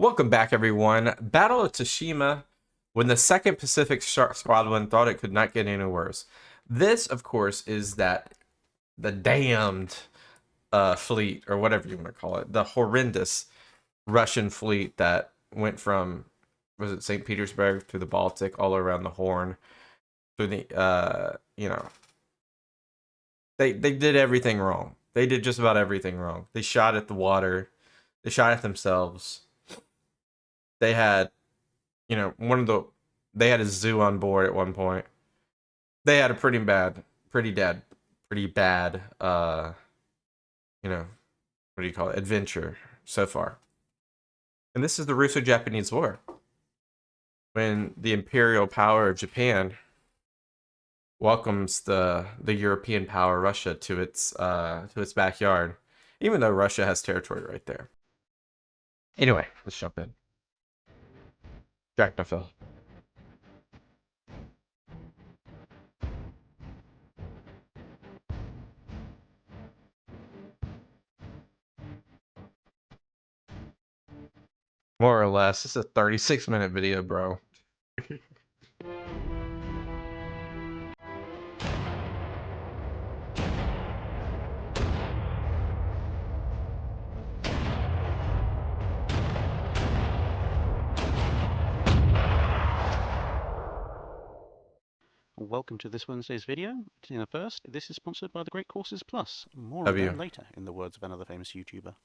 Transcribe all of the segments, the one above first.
Welcome back, everyone. Battle of Tsushima, when the 2nd Pacific Squadron thought it could not get any worse. This, of course, is the damned fleet, or whatever you want to call it, the horrendous Russian fleet that went from, was it St. Petersburg through the Baltic, all around the Horn, through the, they did everything wrong. They did just about everything wrong. They shot at the water. They shot at themselves. They had, they had a zoo on board at one point. They had a pretty bad, what do you call it, adventure so far. And this is the Russo-Japanese War, when the imperial power of Japan welcomes the European power Russia to its backyard, even though Russia has territory right there. Anyway, let's jump in. Drachinifel. More or less. This is a 36-minute video, bro. Welcome to this Wednesday's video. First, this is sponsored by the Great Courses Plus. More of that later, in the words of another famous YouTuber.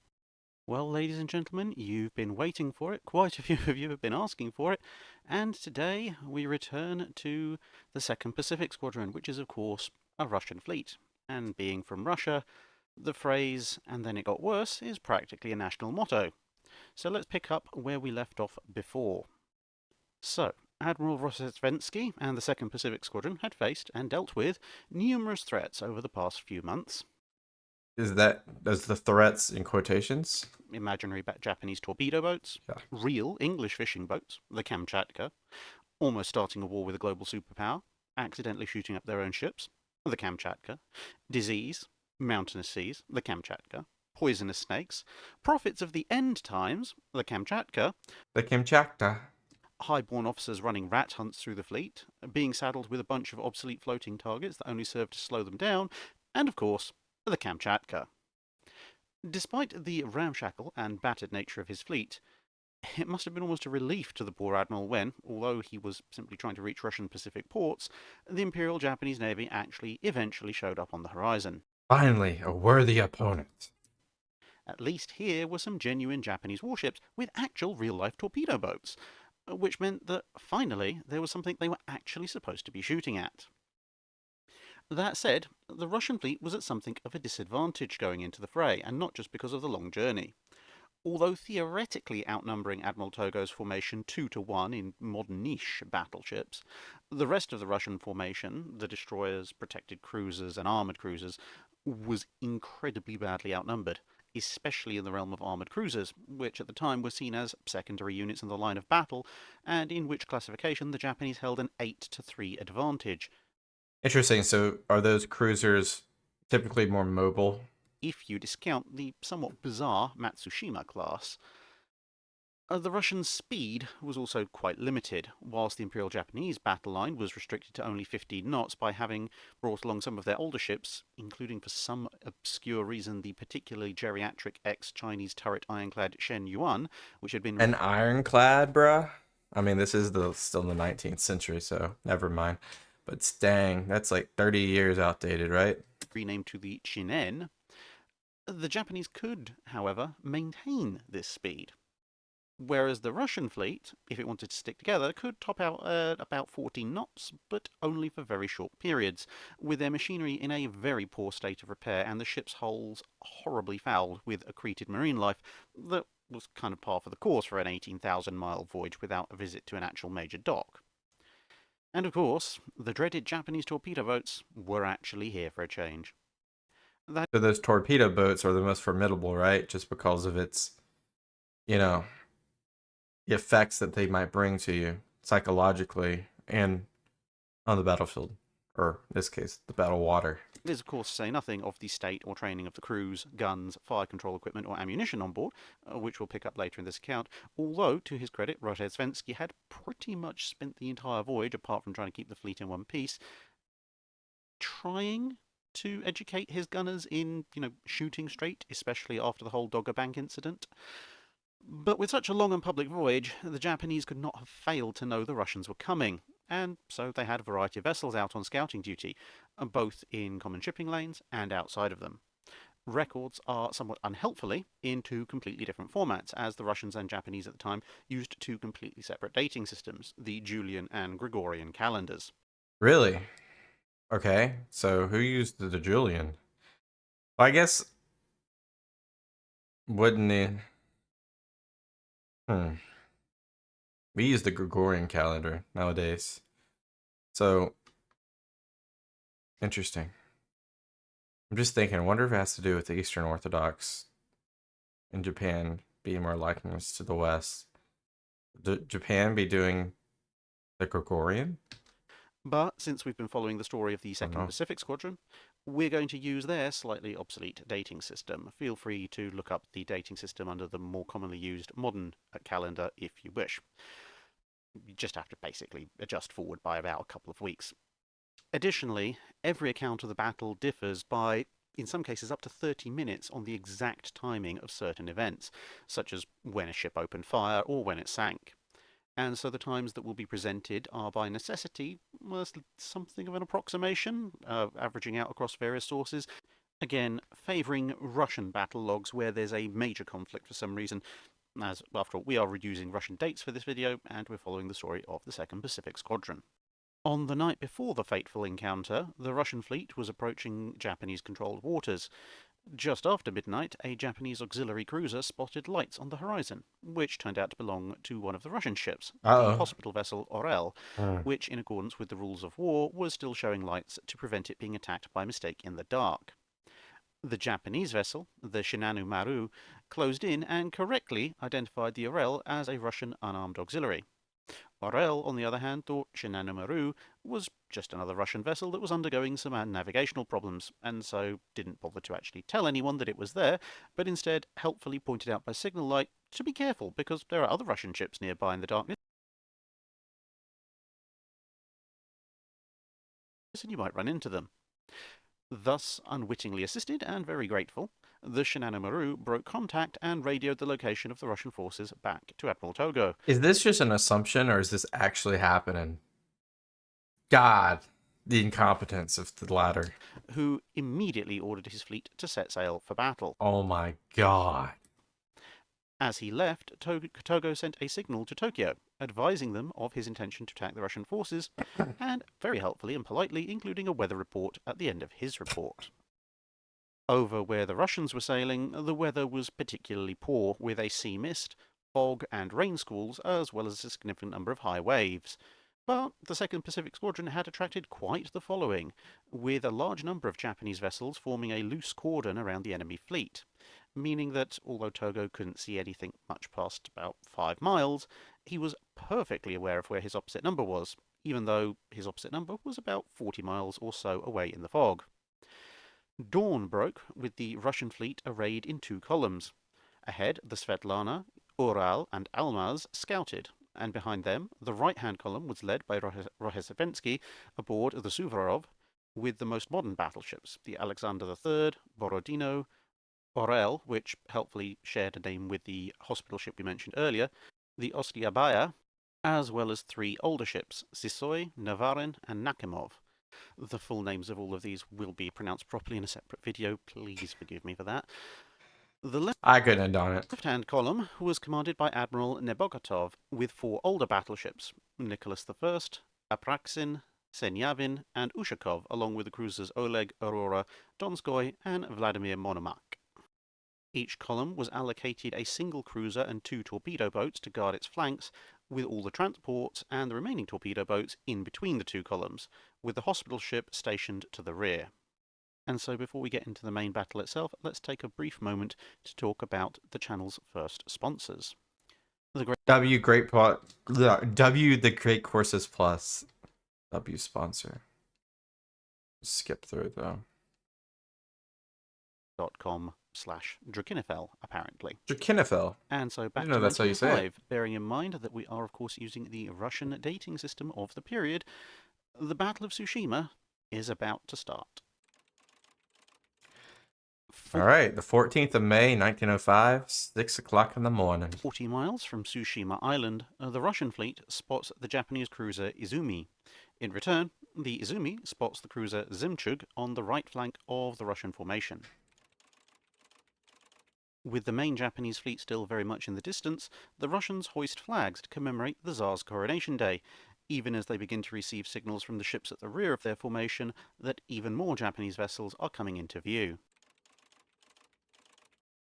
Well, ladies and gentlemen, you've been waiting for it. Quite a few of you have been asking for it. And today we return to the 2nd Pacific Squadron, which is, of course, a Russian fleet. And being from Russia, the phrase, "and then it got worse," is practically a national motto. So let's pick up where we left off before. So, Admiral Rosetsvensky and the 2nd Pacific Squadron had faced and dealt with numerous threats over the past few months. Is the threats in quotations? Imaginary Japanese torpedo boats, Yeah. Real English fishing boats, the Kamchatka, almost starting a war with a global superpower, accidentally shooting up their own ships, the Kamchatka, disease, mountainous seas, the Kamchatka, poisonous snakes, prophets of the end times, the Kamchatka, highborn officers running rat hunts through the fleet, being saddled with a bunch of obsolete floating targets that only serve to slow them down, and of course, the Kamchatka. Despite the ramshackle and battered nature of his fleet, it must have been almost a relief to the poor admiral when, although he was simply trying to reach Russian Pacific ports, the Imperial Japanese Navy actually eventually showed up on the horizon. Finally, a worthy opponent. At least here were some genuine Japanese warships with actual real-life torpedo boats, which meant that, finally, there was something they were actually supposed to be shooting at. That said, the Russian fleet was at something of a disadvantage going into the fray, and not just because of the long journey. Although theoretically outnumbering Admiral Togo's formation 2-1 in modern niche battleships, the rest of the Russian formation, the destroyers, protected cruisers, and armoured cruisers, was incredibly badly outnumbered, especially in the realm of armoured cruisers, which at the time were seen as secondary units in the line of battle, and in which classification the Japanese held an 8-3 advantage. Interesting. So are those cruisers typically more mobile? If you discount the somewhat bizarre Matsushima class. The Russian speed was also quite limited, whilst the Imperial Japanese battle line was restricted to only 15 knots by having brought along some of their older ships, including for some obscure reason the particularly geriatric ex-Chinese turret ironclad Shen Yuan, which had been... An ironclad, bruh? I mean, this is still the 19th century, so never mind. But dang, that's like 30 years outdated, right? Renamed to the Chinen. The Japanese could, however, maintain this speed. Whereas the Russian fleet, if it wanted to stick together, could top out at about 14 knots, but only for very short periods, with their machinery in a very poor state of repair and the ship's hulls horribly fouled with accreted marine life that was kind of par for the course for an 18,000-mile voyage without a visit to an actual major dock. And of course, the dreaded Japanese torpedo boats were actually here for a change. So those torpedo boats are the most formidable, right? Just because of its, the effects that they might bring to you psychologically and on the battlefield, or in this case, the battle water. It is, of course, to say nothing of the state or training of the crews, guns, fire control equipment, or ammunition on board, which we'll pick up later in this account. Although, to his credit, Rozhesvensky had pretty much spent the entire voyage, apart from trying to keep the fleet in one piece, trying to educate his gunners in, shooting straight, especially after the whole Dogger Bank incident. But with such a long and public voyage, the Japanese could not have failed to know the Russians were coming, and so they had a variety of vessels out on scouting duty, both in common shipping lanes and outside of them. Records are somewhat unhelpfully in two completely different formats, as the Russians and Japanese at the time used two completely separate dating systems, the Julian and Gregorian calendars. Really? Okay, so who used the Julian? Well, I guess wouldn't it? We use the Gregorian calendar nowadays. So interesting. I'm just thinking, I wonder if it has to do with the Eastern Orthodox in Japan being more likeness to the West. Japan be doing the Gregorian? But since we've been following the story of the Oh 2nd no. Pacific Squadron, we're going to use their slightly obsolete dating system. Feel free to look up the dating system under the more commonly used modern calendar if you wish. You just have to basically adjust forward by about a couple of weeks. Additionally, every account of the battle differs by, in some cases, up to 30 minutes on the exact timing of certain events, such as when a ship opened fire or when it sank. And so the times that will be presented are by necessity something of an approximation, averaging out across various sources. Again, favouring Russian battle logs where there's a major conflict for some reason, as, after all, we are reusing Russian dates for this video, and we're following the story of the 2nd Pacific Squadron. On the night before the fateful encounter, the Russian fleet was approaching Japanese-controlled waters. Just after midnight, a Japanese auxiliary cruiser spotted lights on the horizon, which turned out to belong to one of the Russian ships, the Uh-oh. hospital vessel Orel, which, in accordance with the rules of war, was still showing lights to prevent it being attacked by mistake in the dark. The Japanese vessel, the Shinano Maru, closed in and correctly identified the Orel as a Russian unarmed auxiliary. Orel, on the other hand, thought Shinano Maru was just another Russian vessel that was undergoing some navigational problems, and so didn't bother to actually tell anyone that it was there, but instead helpfully pointed out by signal light to be careful because there are other Russian ships nearby in the darkness, and you might run into them. Thus, unwittingly assisted and very grateful, the Shinano Maru broke contact and radioed the location of the Russian forces back to Admiral Togo. Is this just an assumption or is this actually happening? God, the incompetence of the latter. Who immediately ordered his fleet to set sail for battle. Oh my god. As he left, Togo sent a signal to Tokyo, advising them of his intention to attack the Russian forces, and very helpfully and politely including a weather report at the end of his report. Over where the Russians were sailing, the weather was particularly poor, with a sea mist, fog, and rain squalls, as well as a significant number of high waves. But the 2nd Pacific Squadron had attracted quite the following, with a large number of Japanese vessels forming a loose cordon around the enemy fleet, meaning that although Togo couldn't see anything much past about 5 miles, he was perfectly aware of where his opposite number was, even though his opposite number was about 40 miles or so away in the fog. Dawn broke with the Russian fleet arrayed in two columns. Ahead, the Svetlana, Ural, and Almaz scouted, and behind them, the right-hand column was led by Rozhesvensky aboard the Suvorov, with the most modern battleships, the Alexander III, Borodino, Orel, which helpfully shared a name with the hospital ship we mentioned earlier, the Ostiabaya, as well as 3 older ships, Sisoy, Navarin, and Nakimov. The full names of all of these will be pronounced properly in a separate video, please forgive me for that. The I couldn't have done it. left-hand column was commanded by Admiral Nebogotov, with 4 older battleships, Nicholas I, Apraxin, Senyavin, and Ushakov, along with the cruisers Oleg, Aurora, Donskoy, and Vladimir Monomakh. Each column was allocated a single cruiser and 2 torpedo boats to guard its flanks, with all the transports and the remaining torpedo boats in between the 2 columns, with the hospital ship stationed to the rear. And so before we get into the main battle itself, let's take a brief moment to talk about the channel's first sponsors. W the Great Courses Plus. W sponsor. Skip through though. Drachinifel, apparently. Drachinifel. And so I back didn't to know that's how you say it. 1905, bearing in mind that we are, of course, using the Russian dating system of the period, the Battle of Tsushima is about to start. All right, the 14th of May, 1905, 6 o'clock in the morning. 40 miles from Tsushima Island, the Russian fleet spots the Japanese cruiser Izumi. In return, the Izumi spots the cruiser Zemchug on the right flank of the Russian formation. With the main Japanese fleet still very much in the distance, the Russians hoist flags to commemorate the Tsar's coronation day, even as they begin to receive signals from the ships at the rear of their formation that even more Japanese vessels are coming into view.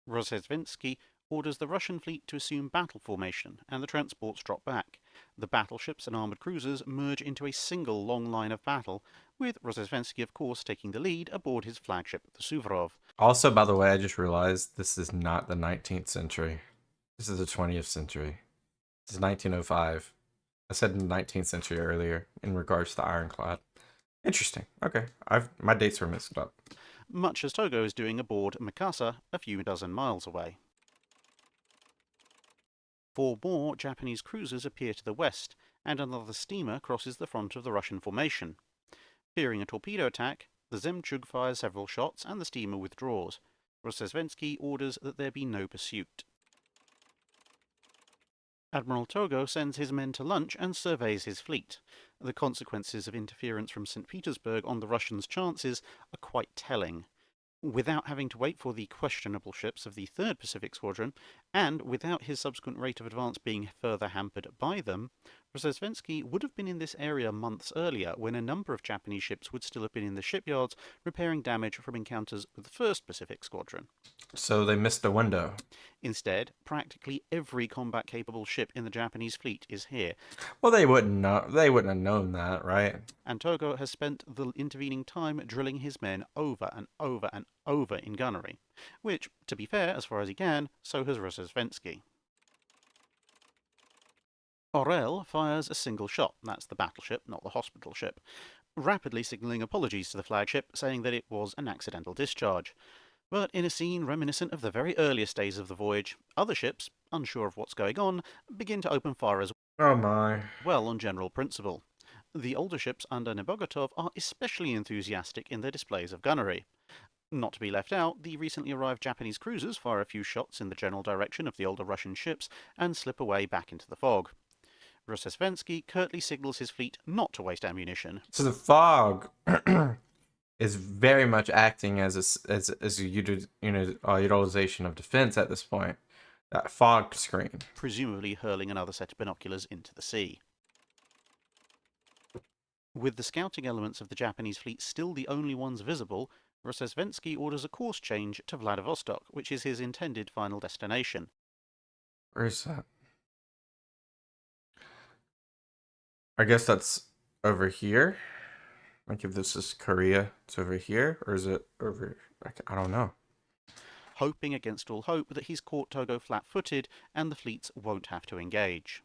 Rozhesvensky orders the Russian fleet to assume battle formation, and the transports drop back. The battleships and armoured cruisers merge into a single long line of battle, with Rozhesvensky, of course, taking the lead aboard his flagship, the Suvorov. Also, by the way, I just realized this is not the 19th century. This is the 20th century. This is 1905. I said 19th century earlier in regards to ironclad. Interesting. Okay, my dates were mixed up. Much as Togo is doing aboard Mikasa, a few dozen miles away. 4 more Japanese cruisers appear to the west, and another steamer crosses the front of the Russian formation. Fearing a torpedo attack, the Zemchug fires several shots and the steamer withdraws. Rozhesvensky orders that there be no pursuit. Admiral Togo sends his men to lunch and surveys his fleet. The consequences of interference from St. Petersburg on the Russians' chances are quite telling. Without having to wait for the questionable ships of the 3rd Pacific Squadron, and without his subsequent rate of advance being further hampered by them, Rozhesvensky would have been in this area months earlier, when a number of Japanese ships would still have been in the shipyards, repairing damage from encounters with the 1st Pacific Squadron. So they missed the window. Instead, practically every combat-capable ship in the Japanese fleet is here. Well, they wouldn't know. They wouldn't have known that, right? And Togo has spent the intervening time drilling his men over and over and over in gunnery, which, to be fair, as far as he can, so has Rozhesvensky. Orel fires a single shot, that's the battleship, not the hospital ship, rapidly signalling apologies to the flagship, saying that it was an accidental discharge. But in a scene reminiscent of the very earliest days of the voyage, other ships, unsure of what's going on, begin to open fire as Oh my. well on general principle. The older ships under Nebogotov are especially enthusiastic in their displays of gunnery. Not to be left out, the recently arrived Japanese cruisers fire a few shots in the general direction of the older Russian ships and slip away back into the fog. Rozhesvensky curtly signals his fleet not to waste ammunition. So the fog is very much acting as a utilization of defense at this point. That fog screen. Presumably hurling another set of binoculars into the sea. With the scouting elements of the Japanese fleet still the only ones visible, Rozhesvensky orders a course change to Vladivostok, which is his intended final destination. Where is that? I guess that's over here. Like if this is Korea, it's over here, or is it over? I don't know. Hoping against all hope that he's caught Togo flat-footed and the fleets won't have to engage.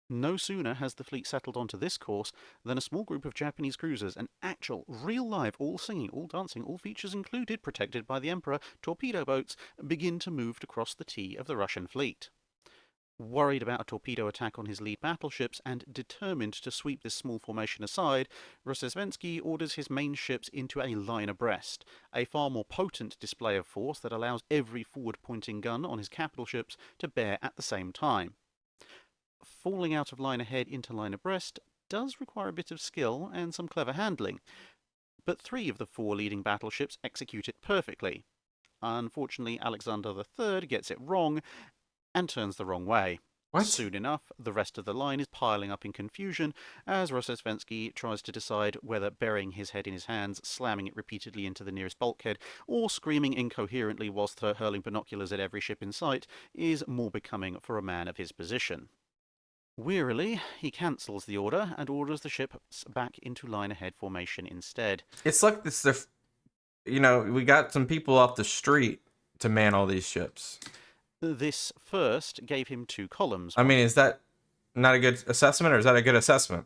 No sooner has the fleet settled onto this course than a small group of Japanese cruisers, an actual, real-live, all singing, all dancing, all features included, protected by the Emperor, torpedo boats, begin to move to cross the T of the Russian fleet. Worried about a torpedo attack on his lead battleships and determined to sweep this small formation aside, Rozhesvensky orders his main ships into a line abreast, a far more potent display of force that allows every forward-pointing gun on his capital ships to bear at the same time. Falling out of line ahead into line abreast does require a bit of skill and some clever handling, but 3 of the 4 leading battleships execute it perfectly. Unfortunately, Alexander III gets it wrong and turns the wrong way. What? Soon enough, the rest of the line is piling up in confusion as Rozhesvensky tries to decide whether burying his head in his hands, slamming it repeatedly into the nearest bulkhead, or screaming incoherently whilst hurling binoculars at every ship in sight is more becoming for a man of his position. Wearily, he cancels the order and orders the ships back into line-ahead formation instead. It's like this, we got some people off the street to man all these ships. This first gave him 2 columns. I mean, is that not a good assessment, or is that a good assessment?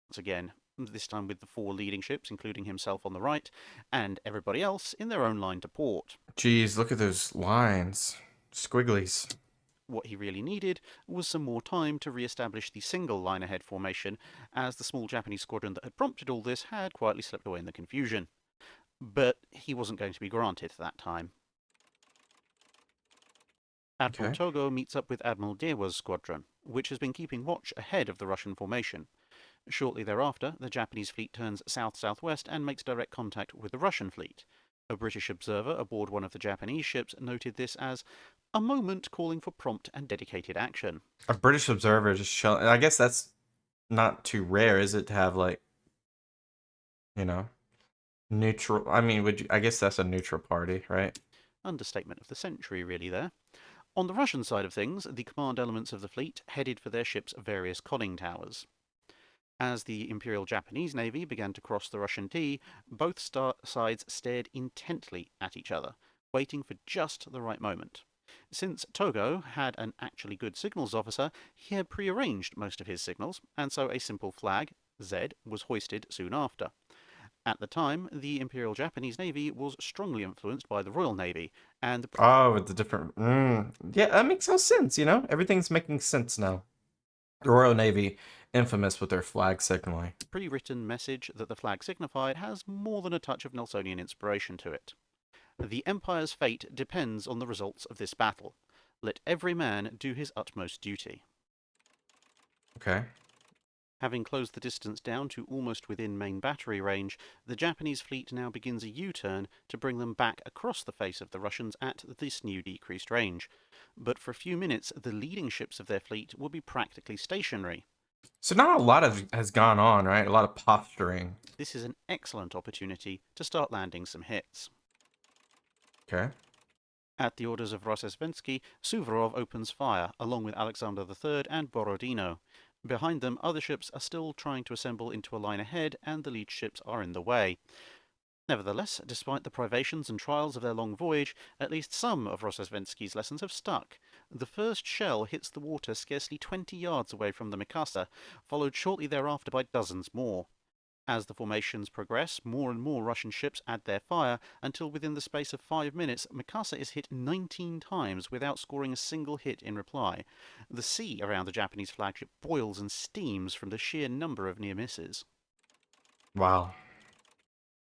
Once again, this time with the 4 leading ships, including himself on the right, and everybody else in their own line to port. Jeez, look at those lines. Squigglies. What he really needed was some more time to re-establish the single line ahead formation, as the small Japanese squadron that had prompted all this had quietly slipped away in the confusion. But he wasn't going to be granted that time. Admiral Okay. Togo meets up with Admiral Dewa's squadron, which has been keeping watch ahead of the Russian formation. Shortly thereafter, the Japanese fleet turns south-southwest and makes direct contact with the Russian fleet. A British observer aboard one of the Japanese ships noted this as a moment calling for prompt and dedicated action. A British observer just showing. I guess that's not too rare, is it, to have, like, you know, neutral. I mean, would you? I guess that's a neutral party, right? Understatement of the century, really, there. On the Russian side of things, the command elements of the fleet headed for their ships' various conning towers. As the Imperial Japanese Navy began to cross the Russian Sea, both sides stared intently at each other, waiting for just the right moment. Since Togo had an actually good signals officer, he had prearranged most of his signals, and so a simple flag, Z, was hoisted soon after. At the time, the Imperial Japanese Navy was strongly influenced by the Royal Navy, and the Oh, with the different. Yeah, that makes no sense. Everything's making sense now. The Royal Navy, infamous with their flag signaling. pre-written message that the flag signified has more than a touch of Nelsonian inspiration to it. The Empire's fate depends on the results of this battle. Let every man do his utmost duty. Okay. Having closed the distance down to almost within main battery range, the Japanese fleet now begins a U-turn to bring them back across the face of the Russians at this new decreased range. But for a few minutes, the leading ships of their fleet will be practically stationary. So not a lot has gone on, right? A lot of posturing. This is an excellent opportunity to start landing some hits. Okay. At the orders of Rossesvensky, Suvorov opens fire, along with Alexander III and Borodino. Behind them, other ships are still trying to assemble into a line ahead, and the lead ships are in the way. Nevertheless, despite the privations and trials of their long voyage, at least some of Rossesvensky's lessons have stuck. The first shell hits the water scarcely 20 yards away from the Mikasa, followed shortly thereafter by dozens more. As the formations progress, more and more Russian ships add their fire, until within the space of 5 minutes, Mikasa is hit 19 times without scoring a single hit in reply. The sea around the Japanese flagship boils and steams from the sheer number of near misses. Wow.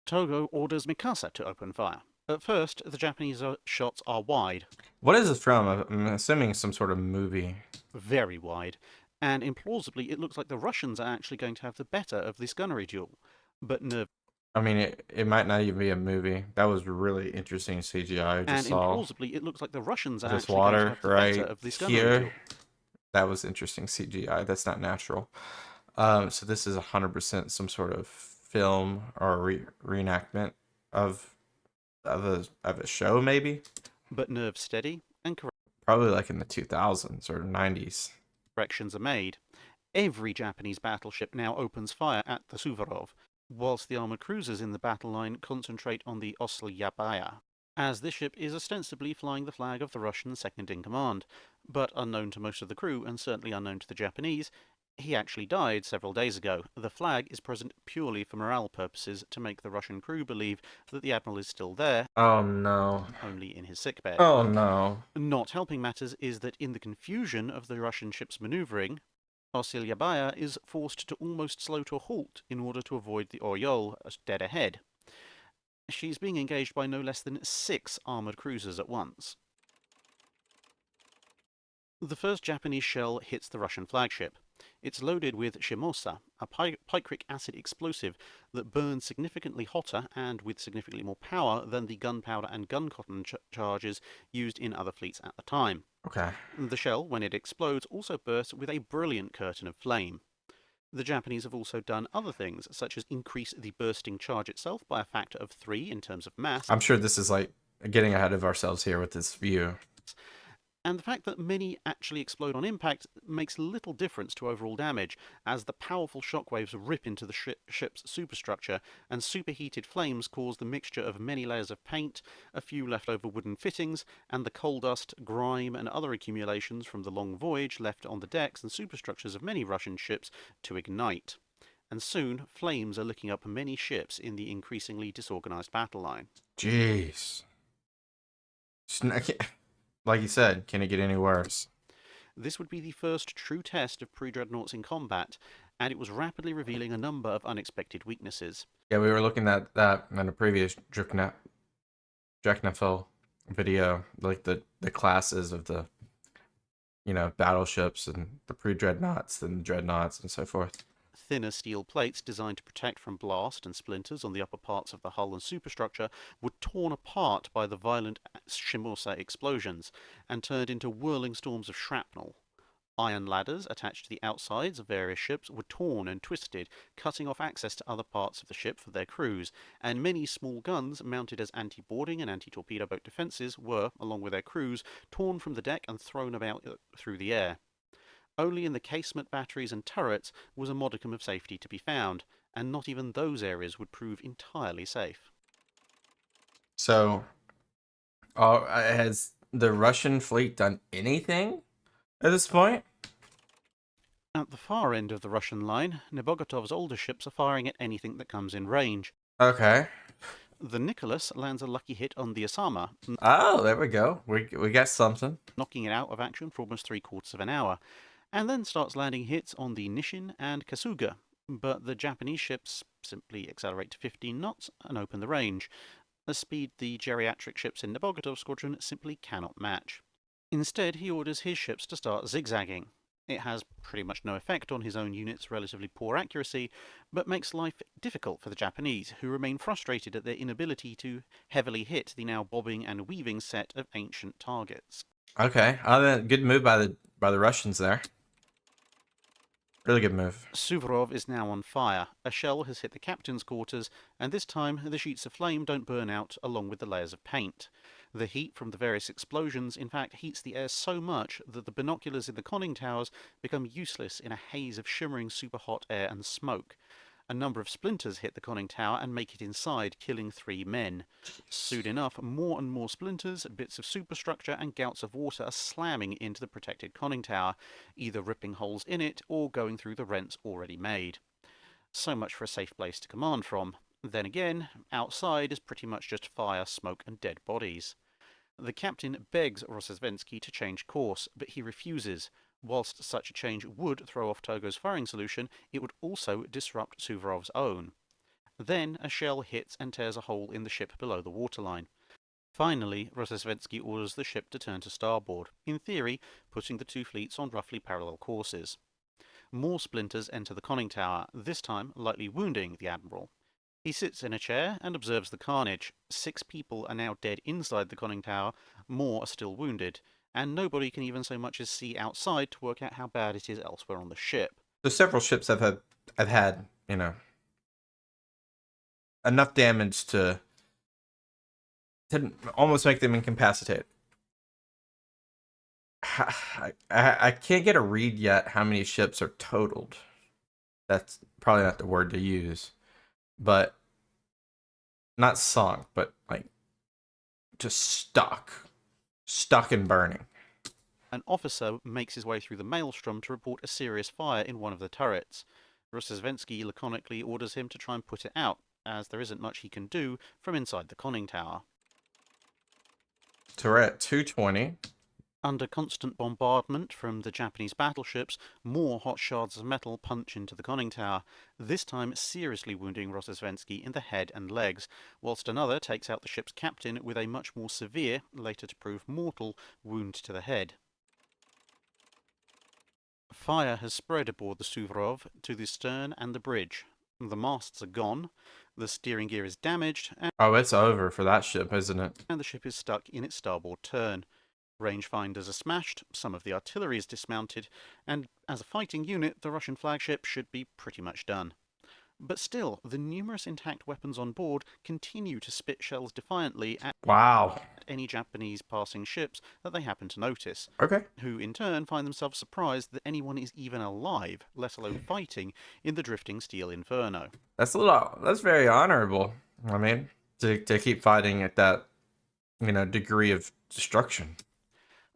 Togo orders Mikasa to open fire. At first, the Japanese shots are wide. What is this from? I'm assuming some sort of movie. Very wide. And implausibly, it looks like the Russians are actually going to have the better of this gunnery duel. But I mean, it might not even be a movie. That was really interesting CGI I just saw. implausibly, it looks like the Russians are This actually going to water have the better right of this gunnery here. duel. That was interesting CGI. That's not natural. So this is 100% some sort of film or reenactment of a show, maybe. But nerves steady and Probably like in the 2000s or 90s. corrections are made. Every Japanese battleship now opens fire at the Suvorov, whilst the armoured cruisers in the battle line concentrate on the Oslyabaia, as this ship is ostensibly flying the flag of the Russian second-in-command. But unknown to most of the crew, and certainly unknown to the Japanese, he actually died several days ago. The flag is present purely for morale purposes, to make the Russian crew believe that the Admiral is still there, Oh no. only in his sickbed. Oh no. Not helping matters is that in the confusion of the Russian ship's manoeuvring, Oslyabaia is forced to almost slow to a halt in order to avoid the Oryol dead ahead. She's being engaged by no less than 6 armoured cruisers at once. The first Japanese shell hits the Russian flagship. It's loaded with shimosa, a picric acid explosive that burns significantly hotter and with significantly more power than the gunpowder and gun cotton charges used in other fleets at the time. Okay. The shell, when it explodes, also bursts with a brilliant curtain of flame. The Japanese have also done other things, such as increase the bursting charge itself by a factor of 3 in terms of mass. I'm sure this is like getting ahead of ourselves here with this view. And the fact that many actually explode on impact makes little difference to overall damage, as the powerful shockwaves rip into the ship's superstructure, and superheated flames cause the mixture of many layers of paint, a few leftover wooden fittings, and the coal dust, grime, and other accumulations from the long voyage left on the decks and superstructures of many Russian ships to ignite. and soon flames are licking up many ships in the increasingly disorganized battle line. Jeez. Like you said, can it get any worse? This would be the first true test of pre-dreadnoughts in combat, and it was rapidly revealing a number of unexpected weaknesses. Yeah, we were looking at that in a previous Drachinifel video, like the classes of the battleships and the pre-dreadnoughts and the dreadnoughts and so forth. Thinner steel plates designed to protect from blast and splinters on the upper parts of the hull and superstructure were torn apart by the violent Shimosa explosions and turned into whirling storms of shrapnel. Iron ladders attached to the outsides of various ships were torn and twisted, cutting off access to other parts of the ship for their crews, and many small guns mounted as anti-boarding and anti-torpedo boat defences were, along with their crews, torn from the deck and thrown about through the air. Only in the casement batteries and turrets was a modicum of safety to be found, and not even those areas would prove entirely safe. So, has the Russian fleet done anything at this point? At the far end of the Russian line, Nebogotov's older ships are firing at anything that comes in range. Okay. The Nicholas lands a lucky hit on the Osama, Oh, there we go. We got something. knocking it out of action for almost 3/4 of an hour, and then starts landing hits on the Nishin and Kasuga, but the Japanese ships simply accelerate to 15 knots and open the range, a speed the geriatric ships in Nebogotov's squadron simply cannot match. Instead, he orders his ships to start zigzagging. It has pretty much no effect on his own unit's relatively poor accuracy, but makes life difficult for the Japanese, who remain frustrated at their inability to heavily hit the now bobbing and weaving set of ancient targets. Okay. Good move by the Russians there. Really good move. Suvorov is now on fire. A shell has hit the captain's quarters, and this time the sheets of flame don't burn out along with the layers of paint. The heat from the various explosions, in fact, heats the air so much that the binoculars in the conning towers become useless in a haze of shimmering super-hot air and smoke. A number of splinters hit the conning tower and make it inside, killing 3 men. Soon enough, more and more splinters, bits of superstructure, and gouts of water are slamming into the protected conning tower, either ripping holes in it or going through the rents already made. So much for a safe place to command from. Then again, outside is pretty much just fire, smoke, and dead bodies. The captain begs Rossesvensky to change course, but he refuses. Whilst such a change would throw off Togo's firing solution, it would also disrupt Suvorov's own. Then a shell hits and tears a hole in the ship below the waterline. Finally, Rossesvensky orders the ship to turn to starboard, in theory putting the two fleets on roughly parallel courses. More splinters enter the conning tower, this time lightly wounding the admiral. He sits in a chair and observes the carnage. 6 people are now dead inside the conning tower, more are still wounded, and nobody can even so much as see outside to work out how bad it is elsewhere on the ship. So several ships have had enough damage to almost make them incapacitated. I can't get a read yet how many ships are totaled. That's probably not the word to use. But not sunk, but like just stuck and burning. An officer makes his way through the maelstrom to report a serious fire in one of the turrets. Rossesvensky laconically orders him to try and put it out, as there isn't much he can do from inside the conning tower. Turret 220. Under constant bombardment from the Japanese battleships, more hot shards of metal punch into the conning tower, this time seriously wounding Rossesvensky in the head and legs, whilst another takes out the ship's captain with a much more severe, later to prove mortal, wound to the head. Fire has spread aboard the Suvorov to the stern and the bridge. The masts are gone, the steering gear is damaged, Oh, it's over for that ship, isn't it? and the ship is stuck in its starboard turn. Rangefinders are smashed, some of the artillery is dismounted, and as a fighting unit, the Russian flagship should be pretty much done. But still, the numerous intact weapons on board continue to spit shells defiantly at any Japanese passing ships that they happen to notice, Okay. who in turn find themselves surprised that anyone is even alive, let alone fighting, in the drifting steel inferno. That's very honorable. I mean, to keep fighting at that, degree of destruction.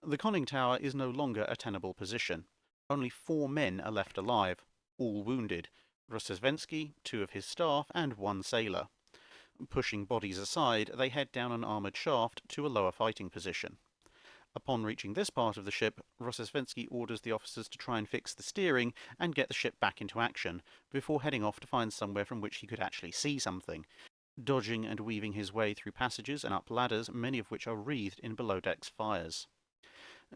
The conning tower is no longer a tenable position. Only 4 men are left alive, all wounded, Rusovensky, 2 of his staff, and 1 sailor. Pushing bodies aside, they head down an armoured shaft to a lower fighting position. Upon reaching this part of the ship, Rusovensky orders the officers to try and fix the steering and get the ship back into action, before heading off to find somewhere from which he could actually see something, dodging and weaving his way through passages and up ladders, many of which are wreathed in below-decks fires.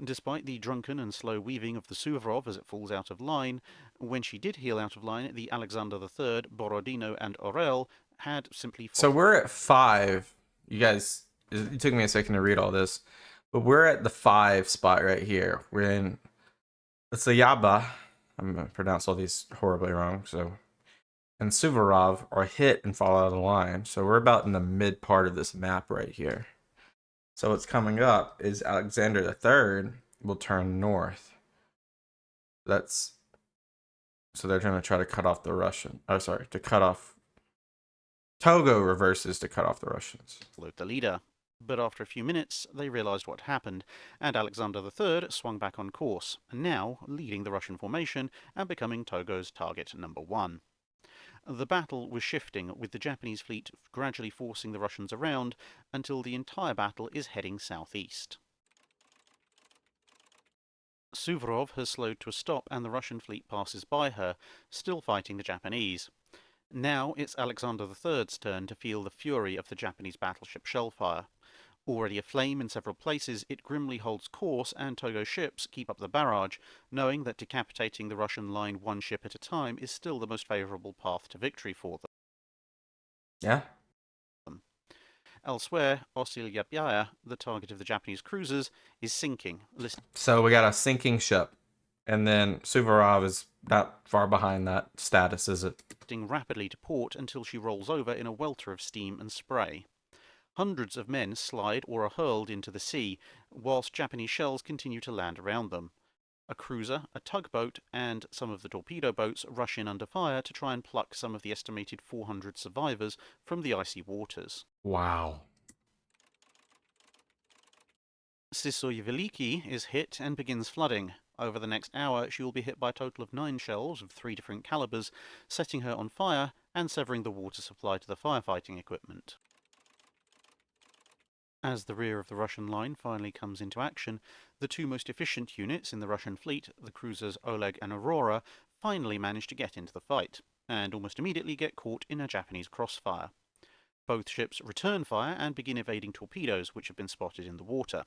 Despite the drunken and slow weaving of the Suvorov as it falls out of line, when she did heel out of line, the Alexander III, Borodino, and Orel had simply So fallen. we're at 5. You guys, it took me a second to read all this, but we're at the 5 spot right here. We're in Tsuyaba. I'm going to pronounce all these horribly wrong. So, and Suvorov are hit and fall out of the line. So we're about in the mid part of this map right here. So what's coming up is Alexander III will turn north. So they're going to try to cut off the Russian. Oh, sorry, to cut off. Togo reverses to cut off the Russians. The leader. But after a few minutes, they realised what happened, and Alexander III swung back on course, now leading the Russian formation and becoming Togo's target number 1. The battle was shifting, with the Japanese fleet gradually forcing the Russians around until the entire battle is heading southeast. Suvorov has slowed to a stop and the Russian fleet passes by her, still fighting the Japanese. Now it's Alexander III's turn to feel the fury of the Japanese battleship shellfire. Already aflame in several places, it grimly holds course and Togo ships keep up the barrage, knowing that decapitating the Russian line 1 ship at a time is still the most favourable path to victory for them. Yeah. Elsewhere, Osil-Yapyaya, the target of the Japanese cruisers, is sinking. So we got a sinking ship, and then Suvorov is not far behind that status, is it? Rapidly to port until she rolls over in a welter of steam and spray. Hundreds of men slide or are hurled into the sea, whilst Japanese shells continue to land around them. A cruiser, a tugboat, and some of the torpedo boats rush in under fire to try and pluck some of the estimated 400 survivors from the icy waters. Wow. Sysoy Veliki is hit and begins flooding. Over the next hour, she will be hit by a total of 9 shells of 3 different calibers, setting her on fire and severing the water supply to the firefighting equipment. As the rear of the Russian line finally comes into action, the 2 most efficient units in the Russian fleet, the cruisers Oleg and Aurora, finally manage to get into the fight, and almost immediately get caught in a Japanese crossfire. Both ships return fire and begin evading torpedoes which have been spotted in the water.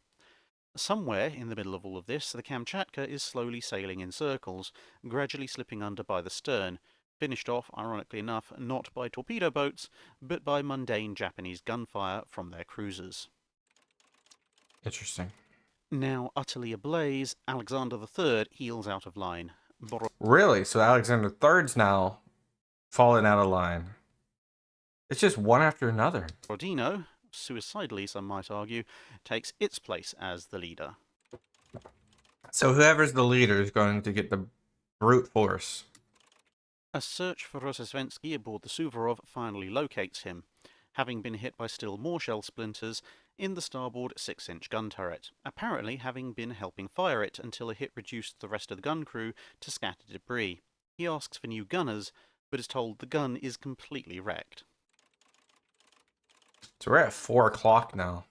Somewhere in the middle of all of this, the Kamchatka is slowly sailing in circles, gradually slipping under by the stern, finished off, ironically enough, not by torpedo boats, but by mundane Japanese gunfire from their cruisers. Interesting. Now utterly ablaze, Alexander III heels out of line. Really? So Alexander III's now fallen out of line. It's just one after another. Borodino, suicidally some might argue, takes its place as the leader. So whoever's the leader is going to get the brute force. A search for Rozesvensky aboard the Suvorov finally locates him, having been hit by still more shell splinters in the starboard 6-inch gun turret, apparently having been helping fire it until a hit reduced the rest of the gun crew to scattered debris. He asks for new gunners, but is told the gun is completely wrecked. So we're at 4 o'clock now.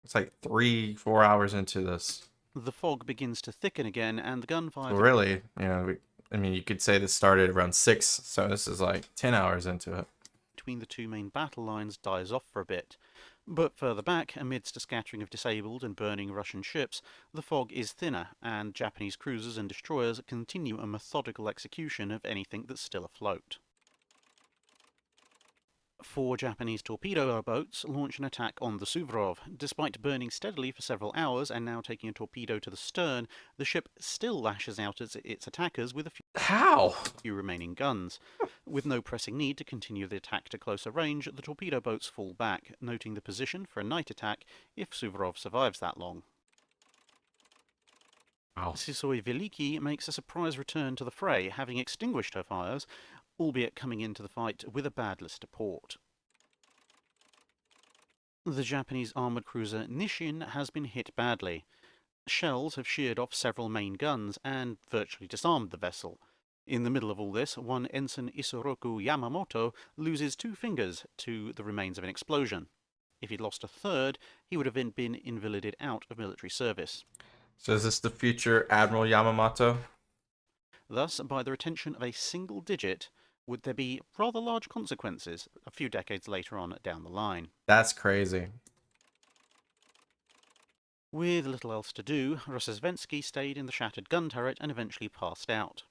It's like 3-4 hours into this. The fog begins to thicken again, and the gunfire... Well, really, you could say this started around 6, so this is like 10 hours into it. Between the 2 main battle lines dies off for a bit. But further back, amidst a scattering of disabled and burning Russian ships, the fog is thinner, and Japanese cruisers and destroyers continue a methodical execution of anything that's still afloat. 4 Japanese torpedo boats launch an attack on the Suvorov. Despite burning steadily for several hours and now taking a torpedo to the stern, the ship still lashes out at its attackers with a few remaining guns. With no pressing need to continue the attack to closer range, the torpedo boats fall back, noting the position for a night attack if Suvorov survives that long. Wow. Sysoy Veliki makes a surprise return to the fray, having extinguished her fires, albeit coming into the fight with a bad list to port. The Japanese armoured cruiser Nishin has been hit badly. Shells have sheared off several main guns and virtually disarmed the vessel. In the middle of all this, one Ensign Isoroku Yamamoto loses 2 fingers to the remains of an explosion. If he'd lost a third, he would have been invalided out of military service. So is this the future Admiral Yamamoto? Thus, by the retention of a single digit, would there be rather large consequences a few decades later on down the line. That's crazy. With little else to do, Rossesvensky stayed in the shattered gun turret and eventually passed out.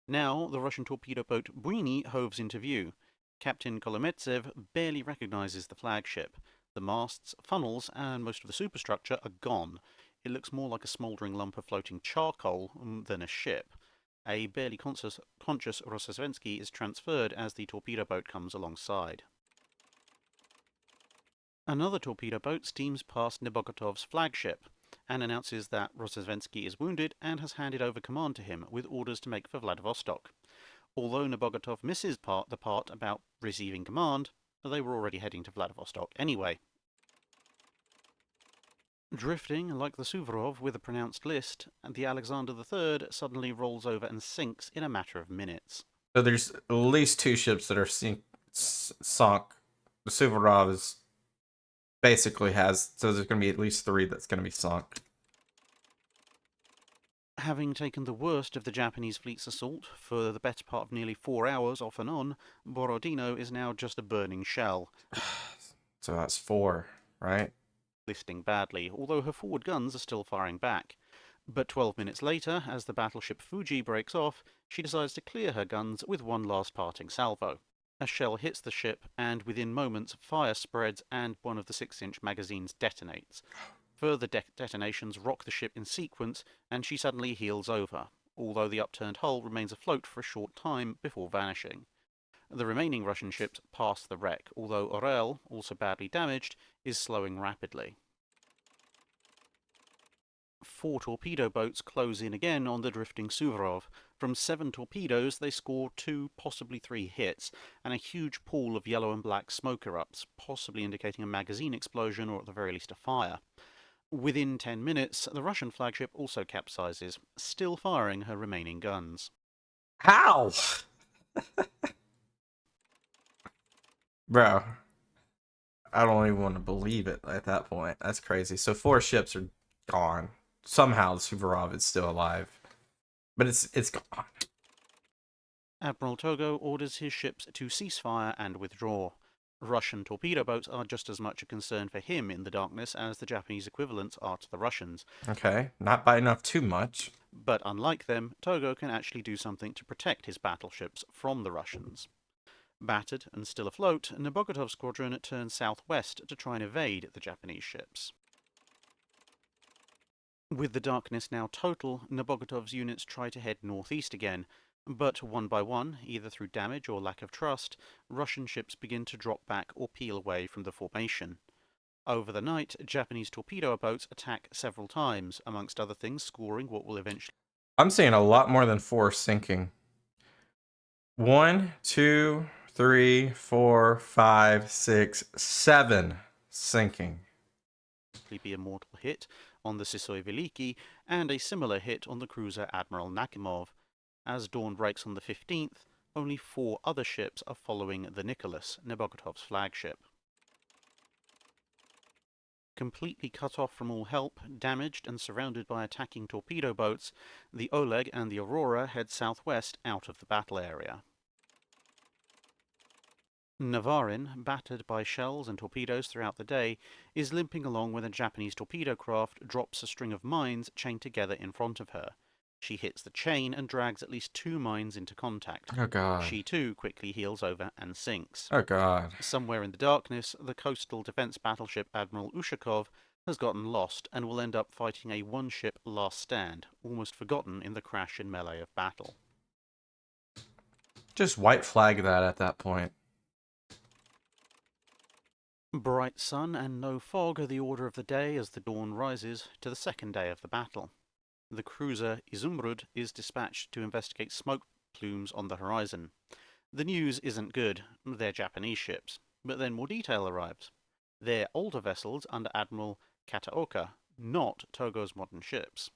Now, the Russian torpedo boat Buini hoves into view. Captain Kolometsev barely recognizes the flagship. The masts, funnels, and most of the superstructure are gone. It looks more like a smouldering lump of floating charcoal than a ship. A barely conscious Rossesvensky is transferred as the torpedo boat comes alongside. Another torpedo boat steams past Nebogotov's flagship and announces that Rossesvensky is wounded and has handed over command to him with orders to make for Vladivostok. Although Nebogotov misses the part about receiving command, they were already heading to Vladivostok anyway. Drifting like the Suvorov with a pronounced list, the Alexander III suddenly rolls over and sinks in a matter of minutes. So there's at least 2 ships that are sunk. The Suvorov is basically has, so there's going to be at least 3 that's going to be sunk. Having taken the worst of the Japanese fleet's assault for the better part of nearly 4 hours off and on, Borodino is now just a burning shell. So that's 4, right? Listing badly, although her forward guns are still firing back. But 12 minutes later, as the battleship Fuji breaks off, she decides to clear her guns with one last parting salvo. A shell hits the ship, and within moments, fire spreads and one of the 6-inch magazines detonates. Further detonations rock the ship in sequence, and she suddenly heels over, although the upturned hull remains afloat for a short time before vanishing. The remaining Russian ships pass the wreck, although Orel, also badly damaged, is slowing rapidly. 4 torpedo boats close in again on the drifting Suvorov. From 7 torpedoes, they score 2, possibly 3 hits, and a huge pool of yellow and black smoke erupts, possibly indicating a magazine explosion or at the very least a fire. Within 10 minutes, the Russian flagship also capsizes, still firing her remaining guns. How? Bro, I don't even want to believe it at that point. That's crazy. So 4 ships are gone. Somehow the Suvorov is still alive. But it's gone. Admiral Togo orders his ships to cease fire and withdraw. Russian torpedo boats are just as much a concern for him in the darkness as the Japanese equivalents are to the Russians. Okay, not by enough too much. But unlike them, Togo can actually do something to protect his battleships from the Russians. Battered and still afloat, Nebogotov's squadron turns southwest to try and evade the Japanese ships. With the darkness now total, Nebogotov's units try to head northeast again, but one by one, either through damage or lack of trust, Russian ships begin to drop back or peel away from the formation. Over the night, Japanese torpedo boats attack several times, amongst other things scoring what will eventually... I'm seeing a lot more than 4 sinking. 1, 2, 3, 4, 5, 6, 7 sinking. be a mortal hit on the Sisoi Veliki and a similar hit on the cruiser Admiral Nakimov. As dawn breaks on the 15th, only 4 other ships are following the Nicholas, Nebogotov's flagship. Completely cut off from all help, damaged and surrounded by attacking torpedo boats, the Oleg and the Aurora head southwest out of the battle area. Navarin, battered by shells and torpedoes throughout the day, is limping along when a Japanese torpedo craft drops a string of mines chained together in front of her. She hits the chain and drags at least 2 mines into contact. Oh god. She too quickly heels over and sinks. Oh god. Somewhere in the darkness, the coastal defense battleship Admiral Ushakov has gotten lost and will end up fighting a one-ship last stand, almost forgotten in the crash and melee of battle. Just white flag that at that point. Bright sun and no fog are the order of the day as the dawn rises to the second day of the battle. The cruiser Izumrud is dispatched to investigate smoke plumes on the horizon. The news isn't good, they're Japanese ships, but then more detail arrives. They're older vessels under Admiral Kataoka, not Togo's modern ships.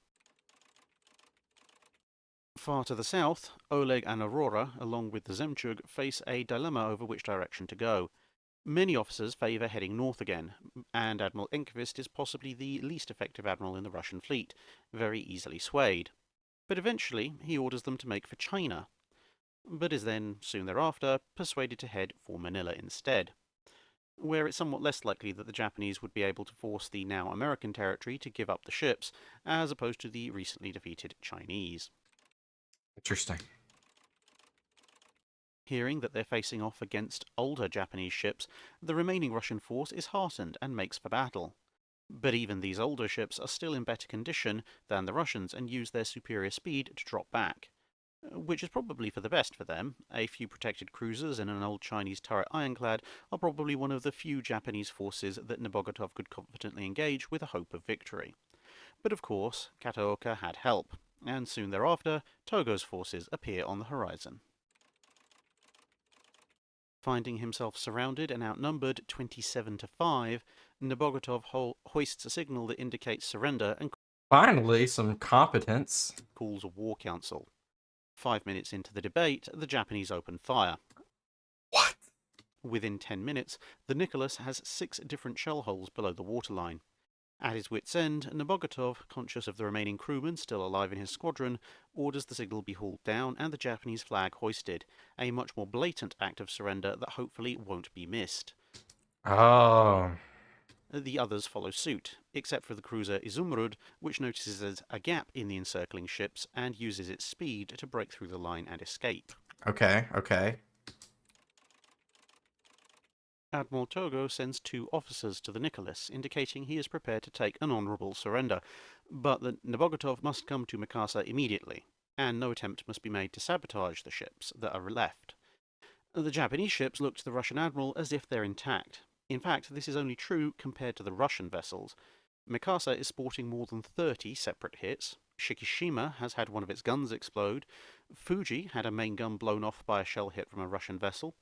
Far to the south, Oleg and Aurora, along with the Zemchug, face a dilemma over which direction to go. Many officers favour heading north again, and Admiral Enquist is possibly the least effective admiral in the Russian fleet, very easily swayed. But eventually he orders them to make for China, but is then, soon thereafter, persuaded to head for Manila instead, where it's somewhat less likely that the Japanese would be able to force the now American territory to give up the ships, as opposed to the recently defeated Chinese. Interesting. Hearing that they're facing off against older Japanese ships, the remaining Russian force is heartened and makes for battle. But even these older ships are still in better condition than the Russians and use their superior speed to drop back, which is probably for the best for them. A few protected cruisers and an old Chinese turret ironclad are probably one of the few Japanese forces that Nebogotov could confidently engage with a hope of victory. But of course, Kataoka had help, and soon thereafter, Togo's forces appear on the horizon. Finding himself surrounded and outnumbered 27-5, Nebogotov hoists a signal that indicates surrender and Finally, some competence. calls a war council. 5 minutes into the debate, the Japanese open fire. What? Within 10 minutes, the Nicholas has 6 different shell holes below the waterline. At his wit's end, Nebogotov, conscious of the remaining crewmen still alive in his squadron, orders the signal be hauled down and the Japanese flag hoisted, a much more blatant act of surrender that hopefully won't be missed. Oh. The others follow suit, except for the cruiser Izumrud, which notices a gap in the encircling ships and uses its speed to break through the line and escape. Okay, okay. Admiral Togo sends 2 officers to the Nicholas, indicating he is prepared to take an honourable surrender, but that Nebogotov must come to Mikasa immediately, and no attempt must be made to sabotage the ships that are left. The Japanese ships look to the Russian admiral as if they're intact. In fact, this is only true compared to the Russian vessels. Mikasa is sporting more than 30 separate hits. Shikishima has had one of its guns explode. Fuji had a main gun blown off by a shell hit from a Russian vessel.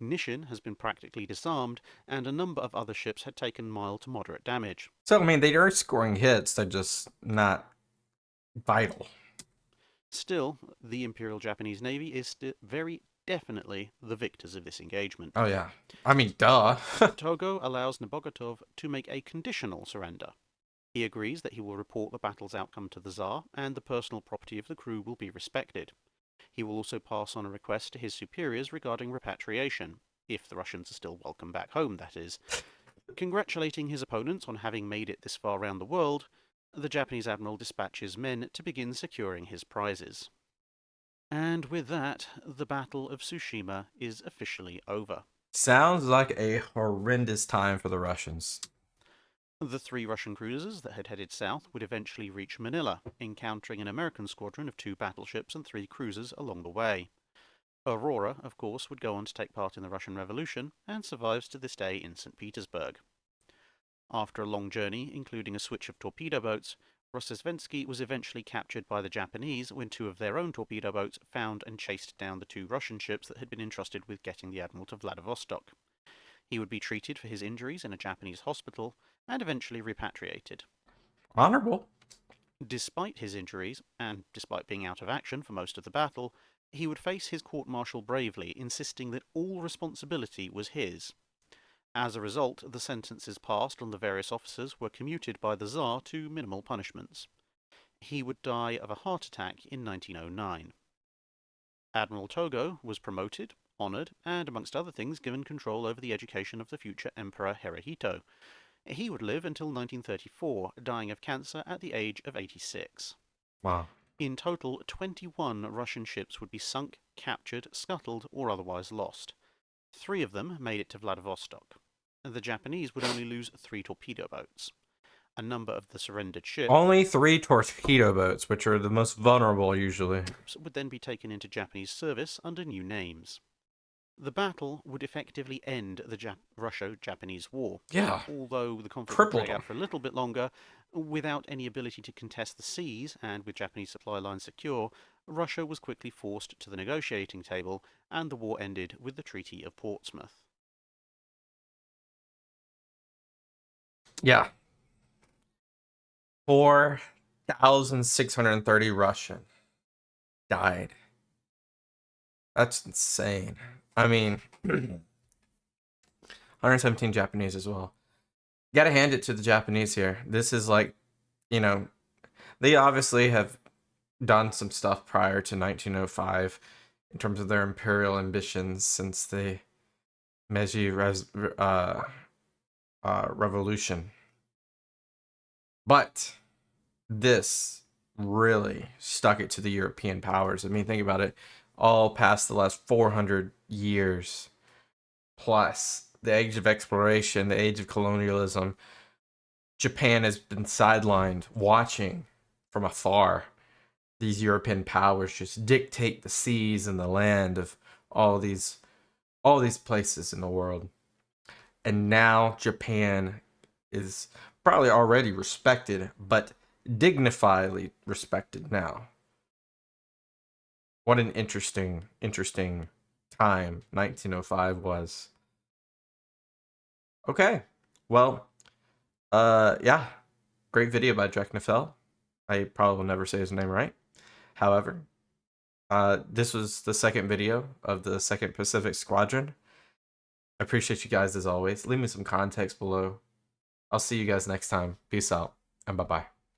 Nishin has been practically disarmed, and a number of other ships had taken mild to moderate damage. So, I mean, they are scoring hits, they're just not vital. Still, the Imperial Japanese Navy is very definitely the victors of this engagement. Oh, yeah. I mean, duh. Togo allows Nebogotov to make a conditional surrender. He agrees that he will report the battle's outcome to the Tsar, and the personal property of the crew will be respected. He will also pass on a request to his superiors regarding repatriation, if the Russians are still welcome back home, that is. Congratulating his opponents on having made it this far round the world, the Japanese admiral dispatches men to begin securing his prizes. And with that, the Battle of Tsushima is officially over. Sounds like a horrendous time for the Russians. The 3 Russian cruisers that had headed south would eventually reach Manila, encountering an American squadron of 2 battleships and 3 cruisers along the way. Aurora, of course, would go on to take part in the Russian Revolution, and survives to this day in St. Petersburg. After a long journey, including a switch of torpedo boats, Rossesvensky was eventually captured by the Japanese when 2 of their own torpedo boats found and chased down the 2 Russian ships that had been entrusted with getting the admiral to Vladivostok. He would be treated for his injuries in a Japanese hospital, and eventually repatriated. Honorable. Despite his injuries, and despite being out of action for most of the battle, he would face his court-martial bravely, insisting that all responsibility was his. As a result, the sentences passed on the various officers were commuted by the Tsar to minimal punishments. He would die of a heart attack in 1909. Admiral Togo was promoted, honoured, and amongst other things given control over the education of the future Emperor Hirohito. He would live until 1934, dying of cancer at the age of 86. Wow. In total, 21 Russian ships would be sunk, captured, scuttled, or otherwise lost. 3 of them made it to Vladivostok. The Japanese would only lose 3 torpedo boats. A number of the surrendered ships Only 3 torpedo boats, which are the most vulnerable usually. would then be taken into Japanese service under new names. The battle would effectively end the Russo-Japanese War. Yeah. Although the conflict would Crippled drag out for a little bit longer, without any ability to contest the seas and with Japanese supply lines secure, Russia was quickly forced to the negotiating table, and the war ended with the Treaty of Portsmouth. Yeah. 4,630 Russian died. That's insane. I mean, 117 Japanese as well. Gotta hand it to the Japanese here. This is like, you know, they obviously have done some stuff prior to 1905 in terms of their imperial ambitions since the Revolution. But this really stuck it to the European powers. I mean, think about it. All past the last 400 years, plus the age of exploration, the age of colonialism, Japan has been sidelined watching from afar these European powers just dictate the seas and the land of all these places in the world. And now Japan is probably already respected, but dignifiedly respected now. What an interesting time 1905 was. Okay. Well, yeah. Great video by Drachinifel. I probably will never say his name right. However, this was the second video of the 2nd Pacific Squadron. I appreciate you guys as always. Leave me some context below. I'll see you guys next time. Peace out and bye-bye.